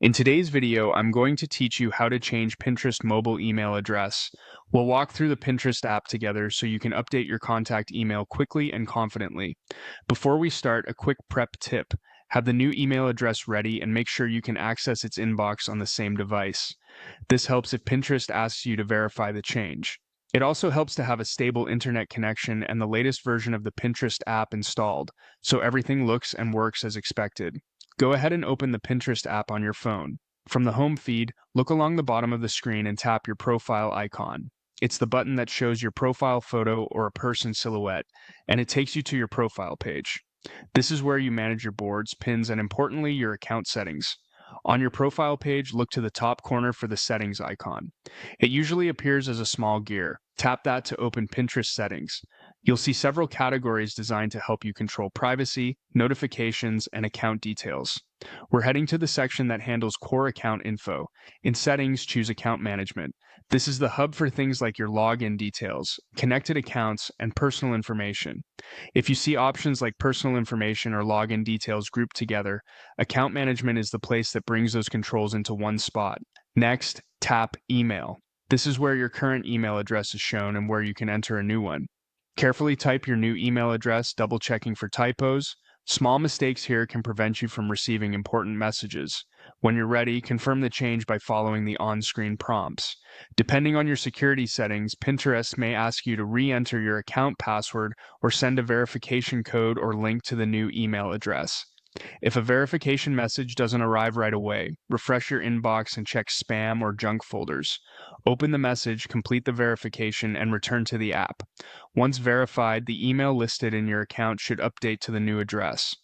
In today's video, I'm going to teach you how to change Pinterest mobile email address. We'll walk through the Pinterest app together so you can update your contact email quickly and confidently. Before we start, a quick prep tip. Have the new email address ready and make sure you can access its inbox on the same device. This helps if Pinterest asks you to verify the change. It also helps to have a stable internet connection and the latest version of the Pinterest app installed, so everything looks and works as expected. Go ahead and open the Pinterest app on your phone. From the home feed, look along the bottom of the screen and tap your profile icon. It's the button that shows your profile photo or a person silhouette, and it takes you to your profile page. This is where you manage your boards, pins, and importantly, your account settings. On your profile page, look to the top corner for the settings icon. It usually appears as a small gear. Tap that to open Pinterest settings. You'll see several categories designed to help you control privacy, notifications, and account details. We're heading to the section that handles core account info. In Settings, choose Account Management. This is the hub for things like your login details, connected accounts, and personal information. If you see options like personal information or login details grouped together, Account Management is the place that brings those controls into one spot. Next, tap Email. This is where your current email address is shown and where you can enter a new one. Carefully type your new email address, double checking for typos. Small mistakes here can prevent you from receiving important messages. When you're ready, confirm the change by following the on-screen prompts. Depending on your security settings, Pinterest may ask you to re-enter your account password or send a verification code or link to the new email address. If a verification message doesn't arrive right away, refresh your inbox and check spam or junk folders. Open the message, complete the verification, and return to the app. Once verified, the email listed in your account should update to the new address.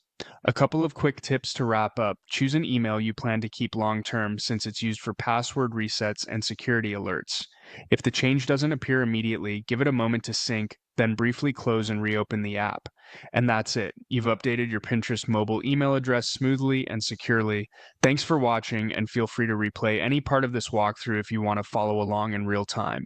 A couple of quick tips to wrap up. Choose an email you plan to keep long term since it's used for password resets and security alerts. If the change doesn't appear immediately, give it a moment to sync, then briefly close and reopen the app. And that's it. You've updated your Pinterest mobile email address smoothly and securely. Thanks for watching, and feel free to replay any part of this walkthrough if you want to follow along in real time.